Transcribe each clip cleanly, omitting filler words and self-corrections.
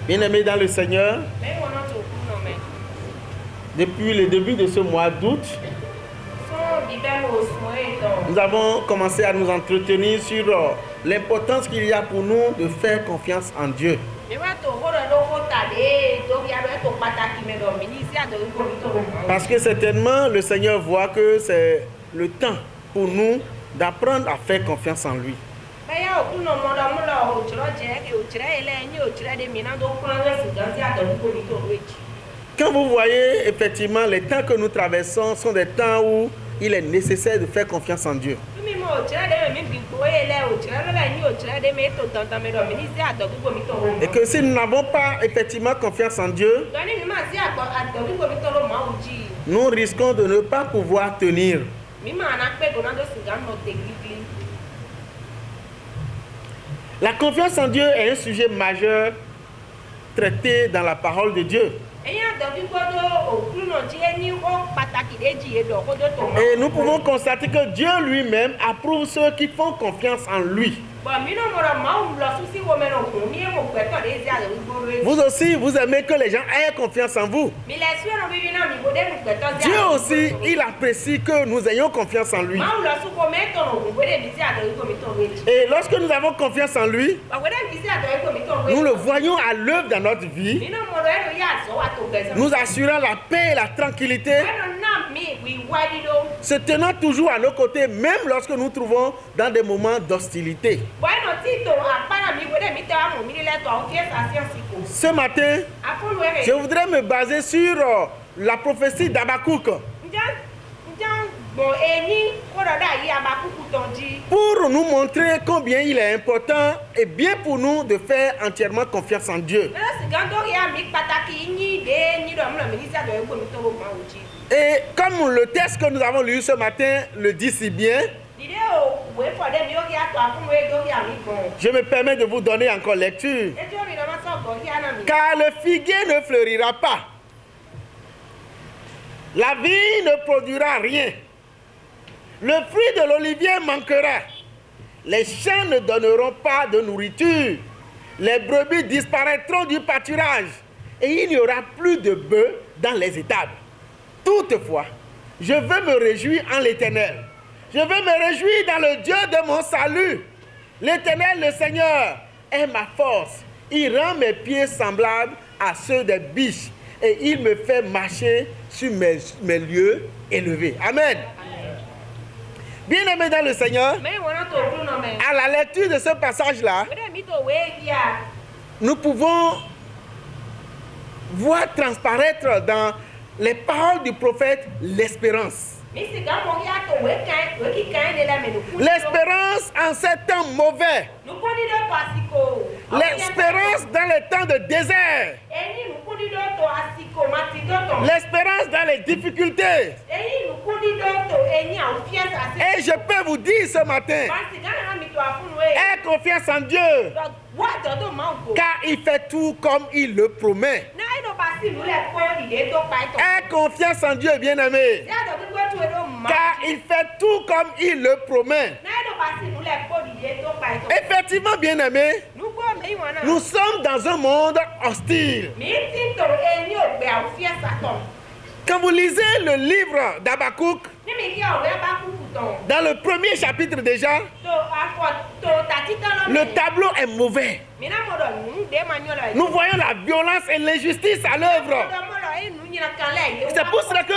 Bien-aimés dans le Seigneur, depuis le début de ce mois d'août, nous avons commencé à nous entretenir sur l'importance qu'il y a pour nous de faire confiance en Dieu. Parce que certainement, le Seigneur voit que c'est le temps pour nous d'apprendre à faire confiance en lui. Quand vous voyez effectivement les temps que nous traversons sont des temps où il est nécessaire de faire confiance en Dieu. Et que si nous n'avons pas effectivement confiance en Dieu, nous risquons de ne pas pouvoir tenir. La confiance en Dieu est un sujet majeur traité dans la parole de Dieu. Et nous pouvons constater que Dieu lui-même approuve ceux qui font confiance en lui. Vous aussi, vous aimez que les gens aient confiance en vous. Dieu aussi, il apprécie que nous ayons confiance en lui. Et lorsque nous avons confiance en lui, nous le voyons à l'œuvre dans notre vie, nous assurant la paix et la tranquillité, se tenant toujours à nos côtés, même lorsque nous trouvons dans des moments d'hostilité. Ce matin, je voudrais me baser sur la prophétie d'Habakkuk pour nous montrer combien il est important et bien pour nous de faire entièrement confiance en Dieu. Et comme le texte que nous avons lu ce matin le dit si bien, je me permets de vous donner encore lecture. Car le figuier ne fleurira pas, la vigne ne produira rien, le fruit de l'olivier manquera, les champs ne donneront pas de nourriture, les brebis disparaîtront du pâturage et il n'y aura plus de bœufs dans les étables. Toutefois, je veux me réjouir en l'Éternel. Je veux me réjouir dans le Dieu de mon salut. L'Éternel, le Seigneur, est ma force. Il rend mes pieds semblables à ceux des biches et il me fait marcher sur mes lieux élevés. Amen. Bien-aimés dans le Seigneur, à la lecture de ce passage-là, nous pouvons voir transparaître dans les paroles du prophète l'espérance. L'espérance en ces temps mauvais. L'espérance dans les temps de désert. L'espérance dans les difficultés. Et je peux vous dire ce matin, aie confiance en Dieu, car il fait tout comme il le promet. Aie confiance en Dieu, bien-aimé, car il fait tout comme il le promet. Effectivement, bien-aimé, nous sommes dans un monde hostile. Quand vous lisez le livre d'Habakkuk, dans le premier chapitre déjà, le tableau est mauvais. Nous voyons la violence et l'injustice à l'œuvre. C'est pour cela que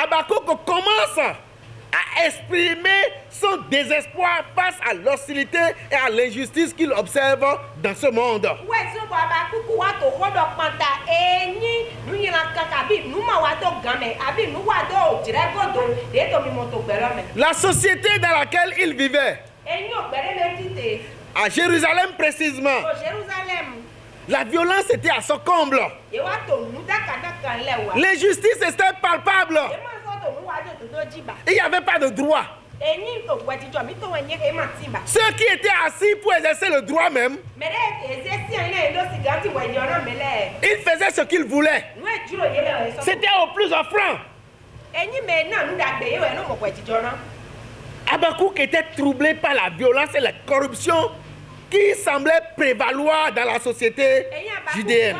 Habakkuk commence à exprimer son désespoir face à l'hostilité et à l'injustice qu'il observe dans ce monde. La société dans laquelle il vivait, à Jérusalem précisément, la violence était à son comble. L'injustice était palpable. Il n'y avait pas de droit. Ceux qui étaient assis pour exercer le droit même, ils faisaient ce qu'ils voulaient. C'était au plus offrant. Habakkuk était troublé par la violence et la corruption qui semblait prévaloir dans la société judéenne.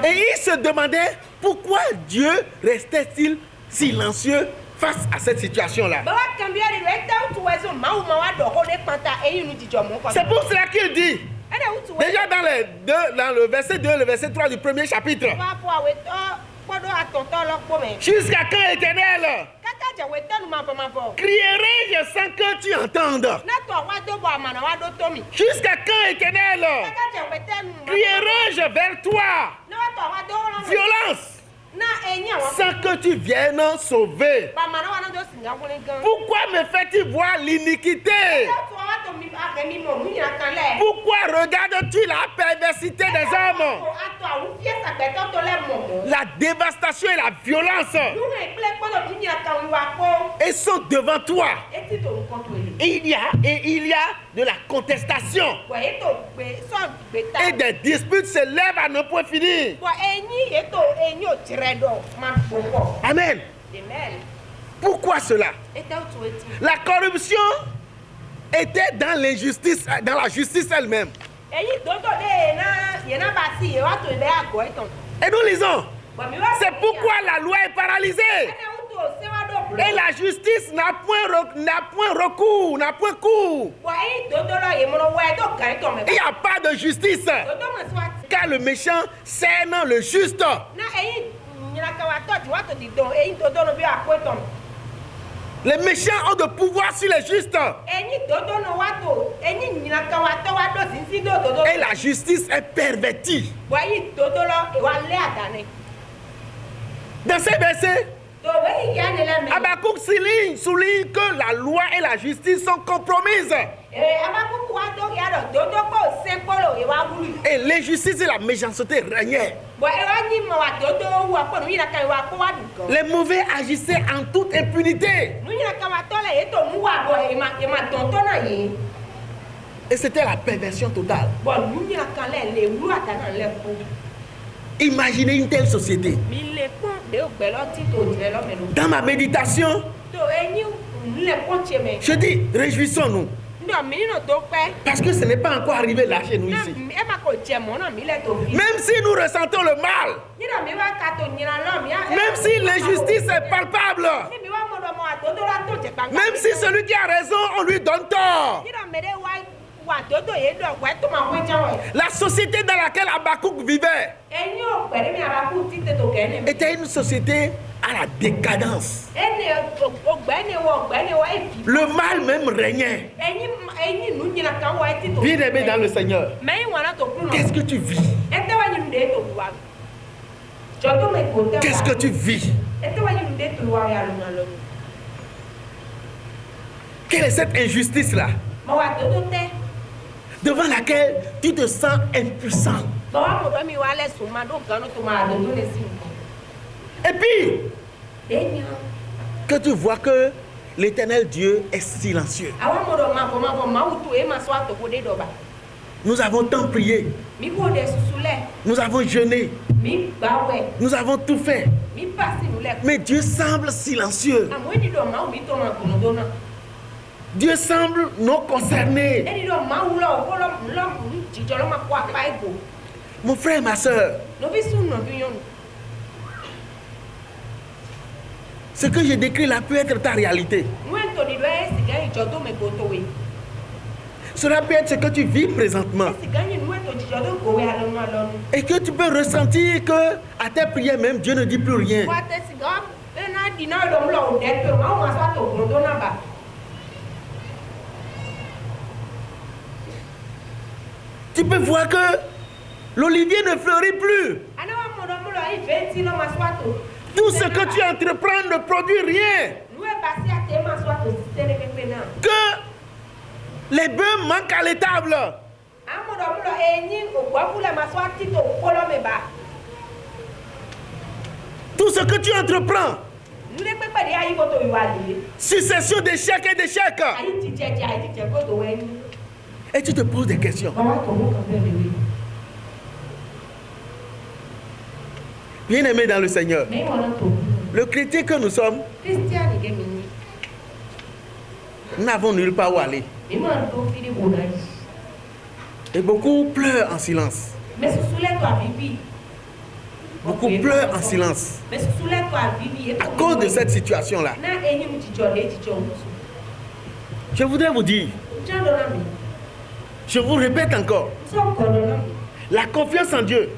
Et il se demandait pourquoi Dieu restait-il silencieux face à cette situation-là. C'est pour cela qu'il dit, déjà dans le verset 2, le verset 3 du premier chapitre, jusqu'à quand, Éternel, crierai-je sans que tu entendes? Jusqu'à quand, Éternel, crierai-je vers toi violence sans que tu viennes sauver? Pourquoi me fais-tu voir l'iniquité? Pourquoi regardes-tu la perversité des hommes? La dévastation et la violence, elles sont devant toi. Et il y a de la contestation. Et des disputes se lèvent à ne point finir. Amen. Pourquoi cela? La corruption était dans l'injustice, dans la justice elle-même. Et nous lisons, c'est pourquoi la loi est paralysée. Et la justice n'a point recours, n'a point cours. Il n'y a pas de justice. Car le méchant cerne le juste. Les méchants ont de pouvoir sur les justes. Et la justice est pervertie. Dans ces versets, Habakkuk souligne que la loi et la justice sont compromises. Et l'injustice et la méchanceté régnaient. Les mauvais agissaient en toute impunité. Et c'était la perversion totale. Imaginez une telle société. Dans ma méditation, je dis, réjouissons-nous. Parce que ce n'est pas encore arrivé là chez nous ici. Même si nous ressentons le mal, même si l'injustice est palpable, même si celui qui a raison, on lui donne tort. La société dans laquelle Habakkuk vivait était une société à la décadence. Le mal même régnait. Bien-aimé dans le Seigneur, qu'est-ce que tu vis? Qu'est-ce que tu vis? Quelle est cette injustice-là devant laquelle tu te sens impuissant? Et puis, que tu vois que l'Éternel Dieu est silencieux. Nous avons tant prié. Nous avons jeûné. Nous avons tout fait. Mais Dieu semble silencieux. Dieu semble non concerné. Mon frère, ma soeur, ce que je décris là peut être ta réalité. Cela peut être ce que tu vis présentement. Et que tu peux ressentir que à tes prières même, Dieu ne dit plus rien. Tu peux voir que l'olivier ne fleurit plus. Tout ce que tu entreprends ne produit rien. Que les bœufs manquent à l'étable. Tout ce que tu entreprends, succession d'échecs et d'échecs. Et tu te poses des questions. Bien-aimé dans le Seigneur, le chrétien que nous sommes Nous n'avons nulle part où aller. Et beaucoup pleurent en silence. Beaucoup pleurent en silence. À cause de cette situation-là. Je voudrais vous dire, je vous répète encore, la confiance en Dieu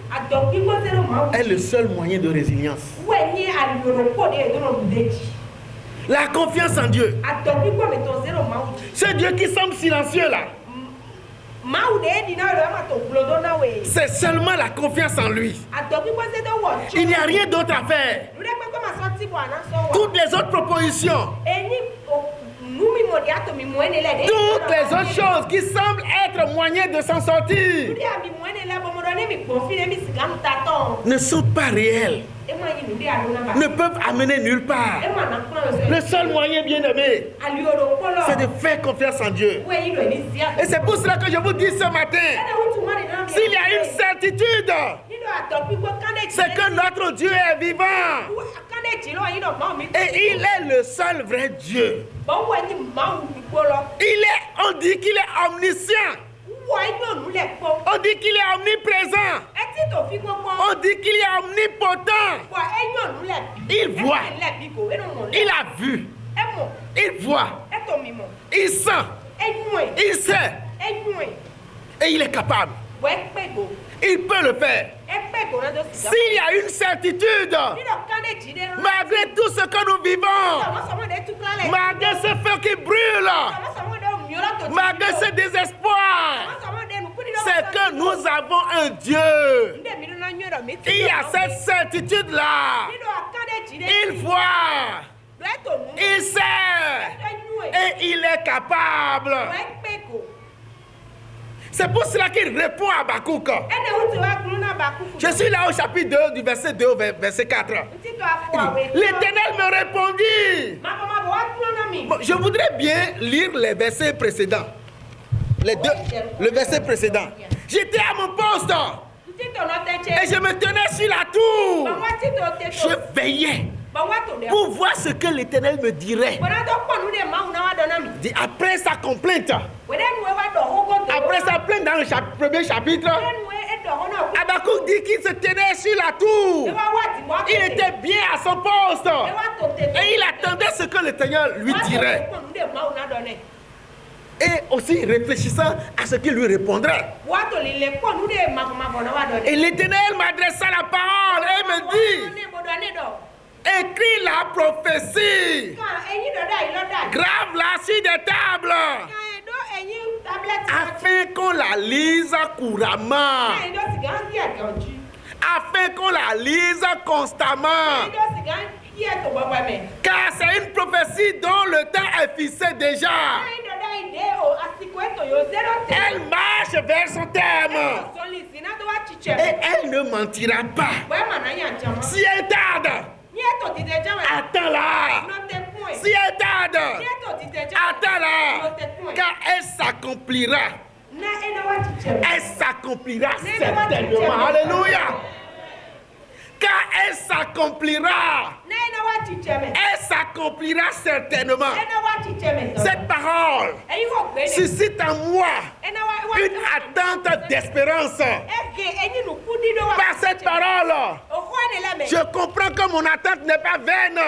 est le seul moyen de résilience. La confiance en Dieu. Ce Dieu qui semble silencieux là. C'est seulement la confiance en lui. Il n'y a rien d'autre à faire. Toutes les autres propositions, toutes les autres choses qui semblent être moyens de s'en sortir ne sont pas réelles, ne peuvent amener nulle part. Le seul moyen, bien aimé, c'est de faire confiance en Dieu. Et c'est pour cela que je vous dis ce matin, s'il y a une certitude, c'est que notre Dieu est vivant. Et il est le seul vrai Dieu. On dit qu'il est omniscient. On dit qu'il est omniprésent. On dit qu'il est omnipotent. Il voit. Il a vu. Il voit. Il sent. Il sait. Et il est capable. Il peut le faire. S'il y a une certitude, malgré tout ce que nous vivons, malgré ce feu qui brûle, malgré ce désespoir, c'est que nous avons un Dieu. Il y a cette certitude-là. Il voit. Il sait. Et il est capable. C'est pour cela qu'il répond à Habakkuk. Je suis là au chapitre 2, du verset 2 au verset 4. L'Éternel me répondit. Bon, je voudrais bien lire les versets précédents. Le verset précédent. J'étais à mon poste. Et je me tenais sur la tour. Je veillais pour voir ce que l'Éternel me dirait. Après sa complainte, après sa plainte dans le premier chapitre, Habakkuk dit qu'il se tenait sur la tour. Il était bien à son poste. Et il attendait ce que l'Éternel lui dirait. Et aussi réfléchissant à ce qu'il lui répondrait. Et l'Éternel m'adressa la parole et me dit: écris la prophétie, grave-la sur des tables, afin qu'on la lise couramment, afin qu'on la lise constamment. Car c'est une prophétie dont le temps est fixé déjà. Elle marche vers son terme. Et elle ne mentira pas. Si elle tarde, attends-la. Si elle tarde, attends-la. Car elle s'accomplira. Elle s'accomplira certainement. Alléluia. Car elle s'accomplira. Elle s'accomplira certainement. Cette parole suscite en moi une attente d'espérance. Par cette parole, je comprends que mon attente n'est pas vaine.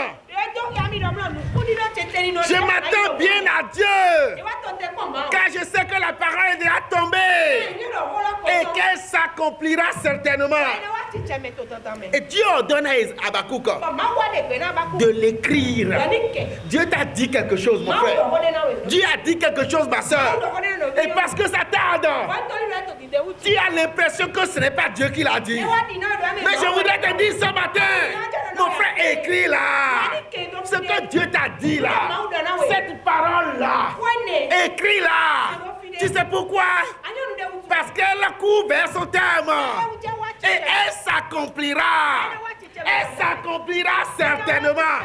Je m'attends bien à Dieu. Car je sais que la parole est déjà tombée. Et qu'elle s'accomplira certainement. Et Dieu ordonne à Habakkuk de l'écrire. Dieu t'a dit quelque chose, mon frère. Dieu a dit quelque chose, ma soeur. Et parce que ça tarde, tu as l'impression que ce n'est pas Dieu qui l'a dit. Mais je voudrais te dire ce matin, mon frère, écris-la. Ce que Dieu t'a dit là, cette parole-là, écris-la. Tu sais pourquoi? Parce qu'elle court vers son terme. Et elle s'accomplira. Elle s'accomplira certainement.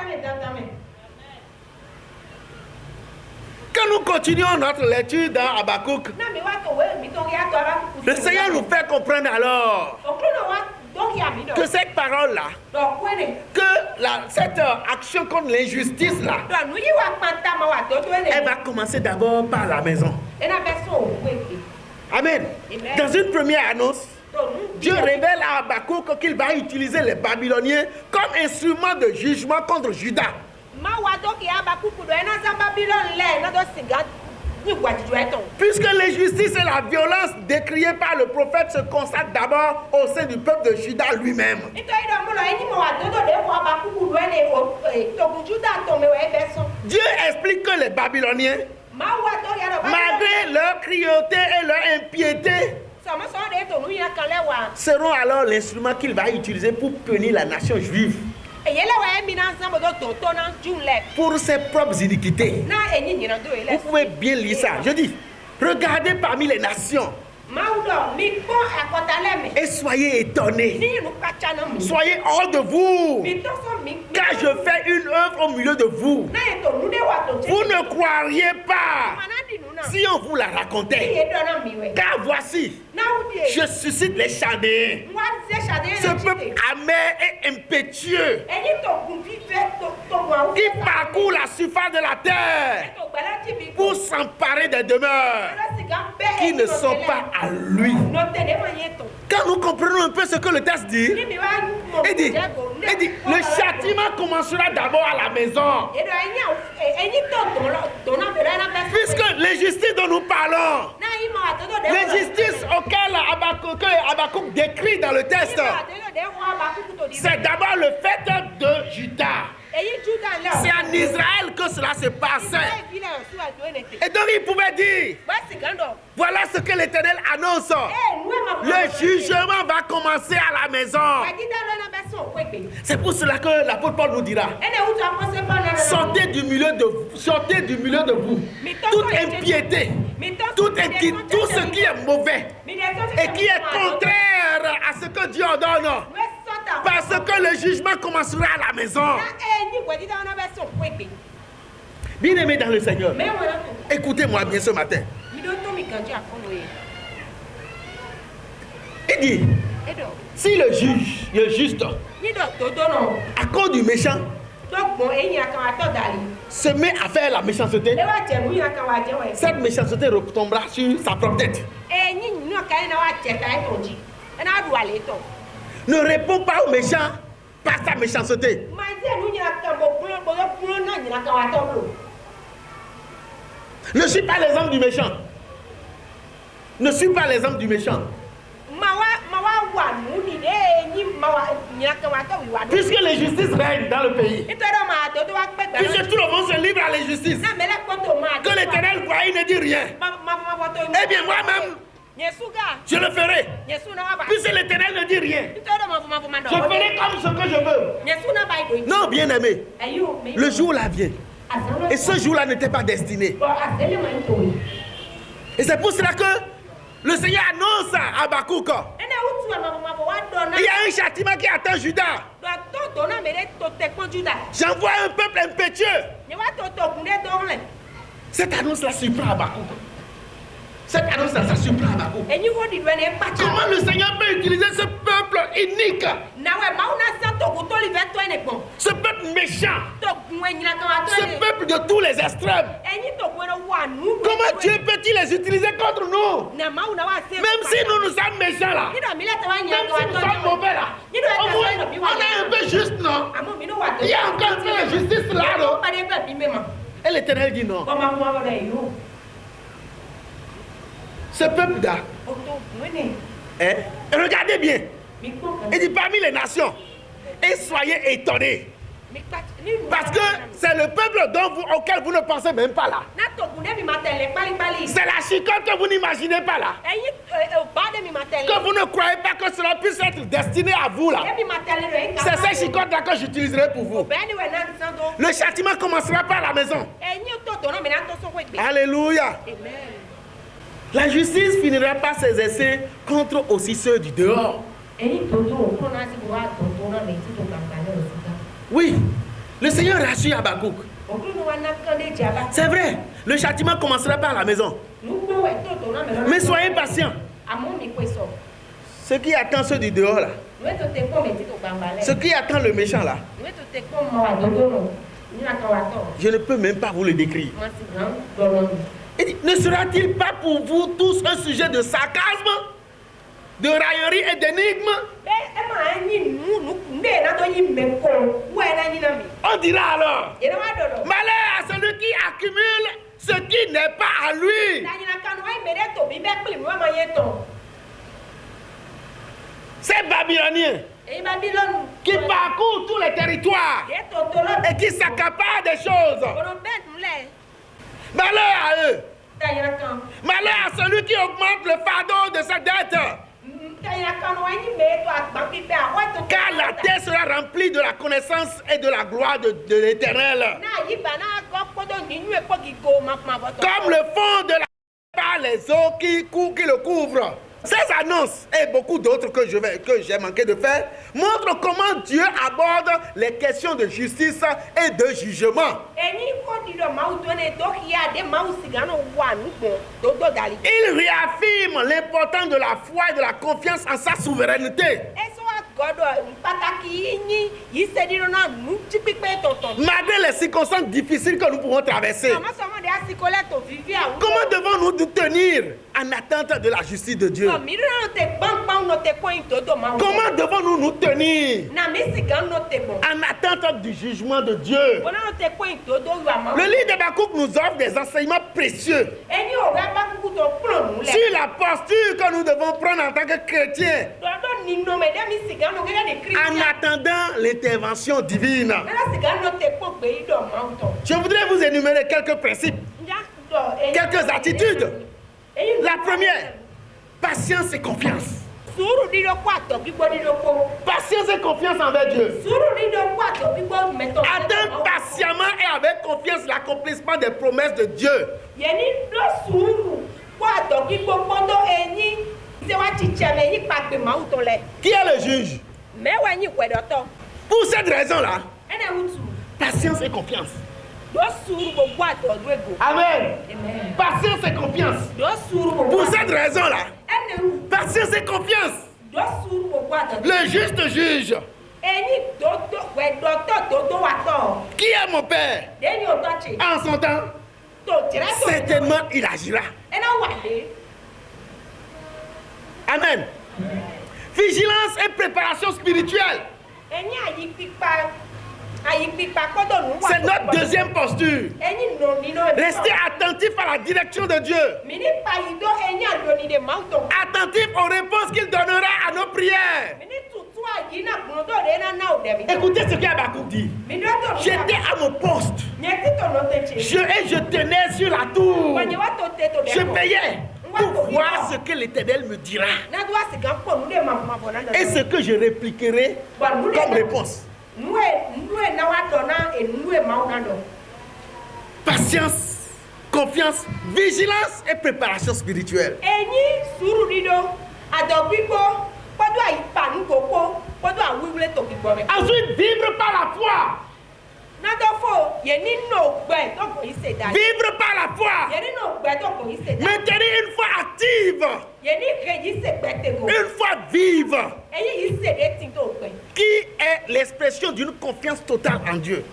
Quand nous continuons notre lecture dans Habakkuk, le Seigneur nous fait comprendre alors que cette parole-là, que cette action contre l'injustice-là, elle va commencer d'abord par la maison. Amen. Dans une première annonce, Dieu révèle à Habakkuk qu'il va utiliser les Babyloniens comme instrument de jugement contre Juda. Puisque l'injustice et la violence décriées par le prophète se constatent d'abord au sein du peuple de Juda lui-même. Dieu explique que les Babyloniens, malgré leur cruauté et leur impiété, seront alors l'instrument qu'il va utiliser pour punir la nation juive pour ses propres iniquités. Vous pouvez bien lire ça. Je dis, regardez parmi les nations et soyez étonnés. Soyez hors de vous, car je fais une œuvre au milieu de vous. Vous ne croiriez pas si on vous la racontait. Car voici, je suscite les Chaldéens, ce peuple amer et impétueux qui parcourt la surface de la terre pour s'emparer des demeures qui ne sont pas à lui. Quand nous comprenons un peu ce que le texte dit, il dit, le châtiment commencera d'abord à la maison. Puisque l'injustice dont nous parlons, l'injustice auquel Habakkuk décrit dans le texte, c'est d'abord le fait de Juda. C'est en Israël que cela se passait. Et donc il pouvait dire, voilà ce que l'Éternel annonce. Le jugement va commencer à la maison. C'est pour cela que l'apôtre Paul nous dira, sortez du milieu de vous toute impiété, tout ce qui est mauvais et qui est contraire à ce que Dieu ordonne. Parce que le jugement commencera à la maison. Bien-aimés dans le Seigneur, écoutez-moi bien ce matin. Il dit, si le juge, le juste, à cause du méchant, se met à faire la méchanceté, cette méchanceté retombera sur sa propre tête. Ne réponds pas aux méchants par sa méchanceté. Ne suis pas l'exemple du méchant. Ne suis pas l'exemple du méchant. Puisque l'injustice règne dans le pays, puisque tout le monde se livre à l'injustice, que l'Éternel voit, il ne dit rien. Eh bien moi-même, je le ferai. Puisque l'Éternel ne dit rien, je ferai comme ce que je veux. Non, bien-aimé, le jour là vient. Et ce jour-là n'était pas destiné. Et c'est pour cela que le Seigneur annonce à Habakkuk, il y a un châtiment qui attend Juda. J'envoie un peuple impétueux. Cette annonce-là surprend Habakkuk. Cette annonce-là, ça surprend Habakkuk. Comment le Seigneur peut utiliser ce peuple unique, ce peuple méchant, ce peuple de tous les extrêmes? Comment Dieu peut-il les utiliser contre nous? Même si nous sommes méchants là, même si nous sommes mauvais là, on est un peu juste, non? Il y a encore un peu de justice là, non? Et l'Éternel dit non. Ce peuple-là, regardez bien, il dit parmi les nations, et soyez étonnés. Parce que c'est le peuple auquel vous ne pensez même pas là. C'est la chicotte que vous n'imaginez pas là. Que vous ne croyez pas que cela puisse être destiné à vous là. C'est cette chicotte là que j'utiliserai pour vous. Le châtiment commencera par la maison. Alléluia. La justice finira par ses essais contre aussi ceux du dehors. Oui, le Seigneur rassure Habakkuk. C'est vrai, le châtiment commencera par la maison. Mais soyez patients. Ce qui attend ceux du dehors là. Ce qui attend le méchant là. Je ne peux même pas vous le décrire. Il dit, ne sera-t-il pas pour vous tous un sujet de sarcasme, de raillerie et d'énigme? On dira alors, malheur à celui qui accumule ce qui n'est pas à lui. Ces Babyloniens qui parcourent tous les territoires et qui s'accaparent des choses. Malheur à eux. Malheur à celui qui augmente le fardeau de sa dette. Car la terre sera remplie de la connaissance et de la gloire de l'Éternel. Comme le fond de la par les eaux qui le couvrent. Ces annonces et beaucoup d'autres que j'ai manqué de faire montrent comment Dieu aborde les questions de justice et de jugement. Il réaffirme l'importance de la foi et de la confiance en sa souveraineté. Malgré les circonstances difficiles que nous pouvons traverser, comment devons-nous nous tenir en attente de la justice de Dieu? Comment devons-nous nous tenir en attente du jugement de Dieu? Le livre d'Habakkuk nous offre des enseignements précieux sur la posture que nous devons prendre en tant que chrétiens en attendant l'intervention divine. Je voudrais vous énumérer quelques principes, quelques attitudes. La première, patience et confiance. Patience et confiance envers Dieu. Attendre patiemment et avec confiance l'accomplissement des promesses de Dieu. Qui est le juge? Pour cette raison-là, patience et confiance. Amen. Patience et confiance. Pour cette raison-là, patience et confiance. Le juste juge. Qui est mon père? En son temps, certainement il agira. Amen. Vigilance et préparation spirituelle. C'est notre deuxième posture. Restez attentif à la direction de Dieu. Attentif aux réponses qu'il donnera à nos prières. Écoutez ce qu'Habakkuk dit. J'étais à mon poste. Je tenais sur la tour. Je veillais pour voir ce que l'Éternel me dira. Et ce que je répliquerai comme réponse. Patience, confiance, vigilance et préparation spirituelle. Ensuite, vivre par la foi. Vivre par la foi. Maintenir une foi active. Une foi vive. Qui est l'expression d'une confiance totale en Dieu.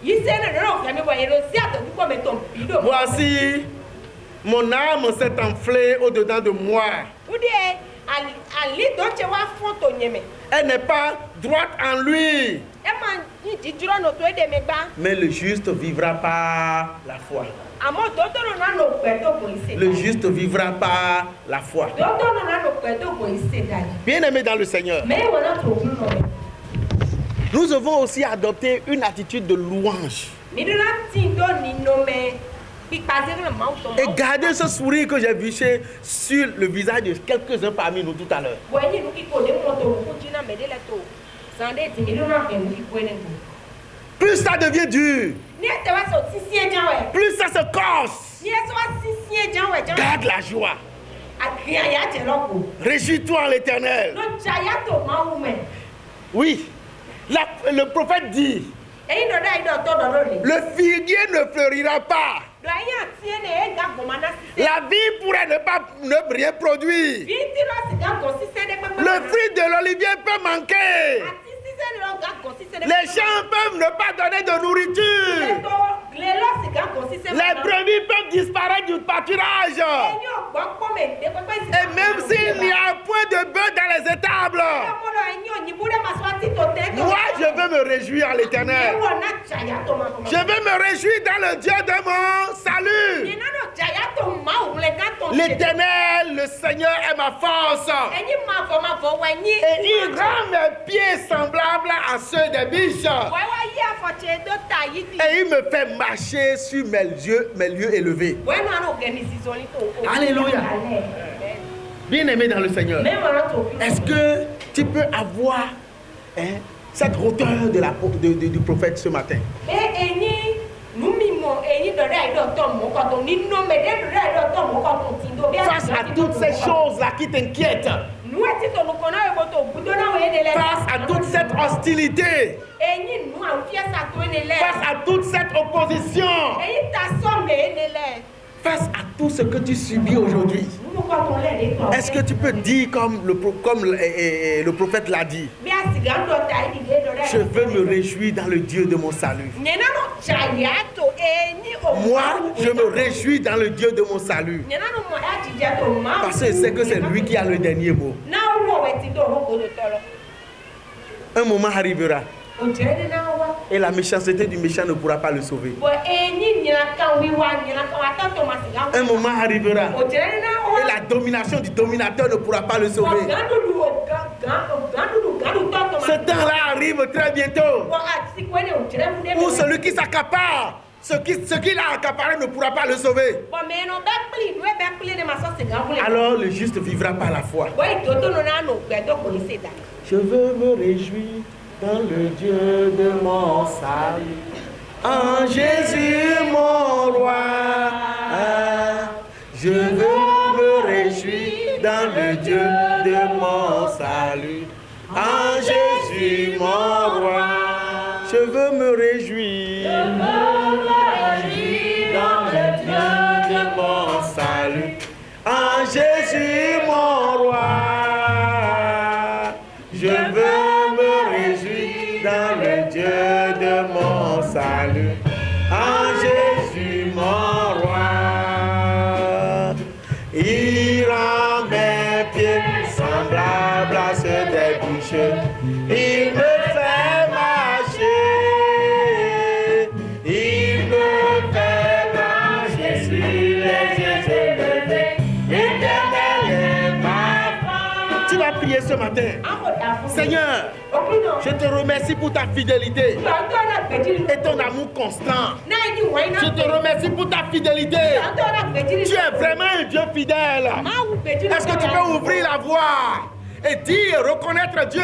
Voici, mon âme s'est enflée au-dedans de moi. Elle n'est pas droite en lui. Mais le juste vivra par la foi. Le juste vivra par la foi. Bien-aimés dans le Seigneur, nous devons aussi adopter une attitude de louange. Et garder ce sourire que j'ai vu sur le visage de quelques-uns parmi nous tout à l'heure. Plus ça devient dur, plus ça se corse. Garde la joie. Réjouis-toi en l'Éternel. Oui, le prophète dit, le figuier ne fleurira pas. La vie pourrait ne rien produire. Le fruit de l'olivier peut manquer. Les champs peuvent ne pas donner de nourriture. Les brebis peuvent disparaître du pâturage. Et même s'il n'y a point de bœuf dans les étables, moi je veux me réjouir à l'Éternel. Je veux me réjouir dans le Dieu de mon salut. L'Éternel, le Seigneur est ma force. Et il rend mes pieds semblables à ceux des biches. Et il me fait marcher sur mes lieux élevés. Alléluia. Bien-aimé dans le Seigneur, est-ce que tu peux avoir cette hauteur du prophète ce matin? Face à toutes ces choses-là qui t'inquiètent, face à toute cette hostilité, face à toute cette opposition, face à tout ce que tu subis aujourd'hui, est-ce que tu peux dire comme le prophète l'a dit? Je veux me réjouir dans le Dieu de mon salut. Moi, je me réjouis dans le Dieu de mon salut. Parce que je sais que c'est lui qui a le dernier mot. Un moment arrivera. Et la méchanceté du méchant ne pourra pas le sauver. Un moment arrivera. Et la domination du dominateur ne pourra pas le sauver. Ce temps-là arrive très bientôt. Où celui qui s'accapare, ce qu'il a accaparé ne pourra pas le sauver. Alors le juste vivra par la foi. Je veux me réjouir dans le Dieu de mon salut, en Jésus mon roi. Je veux me réjouir dans le Dieu de mon salut, en Jésus mon roi. Je veux me réjouir dans le Dieu de mon salut, en Jésus mon roi. Je veux me réjouir dans le Dieu de mon salut, en Jésus mon roi. Il rend mes pieds semblables à ceux des bûcheux. Il me fait marcher. Il me fait marcher sur les yeux élevés. L'Éternel est ma force. Tu vas prier ce matin. Seigneur, je te remercie pour ta fidélité et ton amour constant. Je te remercie pour ta fidélité. Tu es vraiment un Dieu fidèle. Est-ce que tu peux ouvrir la voie et dire, reconnaître Dieu,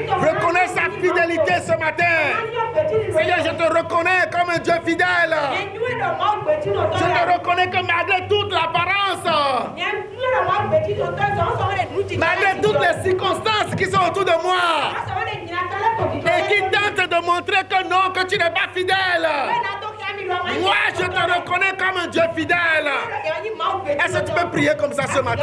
reconnaître sa fidélité ce matin? Seigneur, je te reconnais comme un Dieu fidèle. Je te reconnais que malgré toute l'apparence, malgré toutes les circonstances qui sont autour de moi et qui tentent de montrer que non, que tu n'es pas fidèle, moi je te reconnais comme un Dieu fidèle. Est-ce que tu peux prier comme ça ce matin?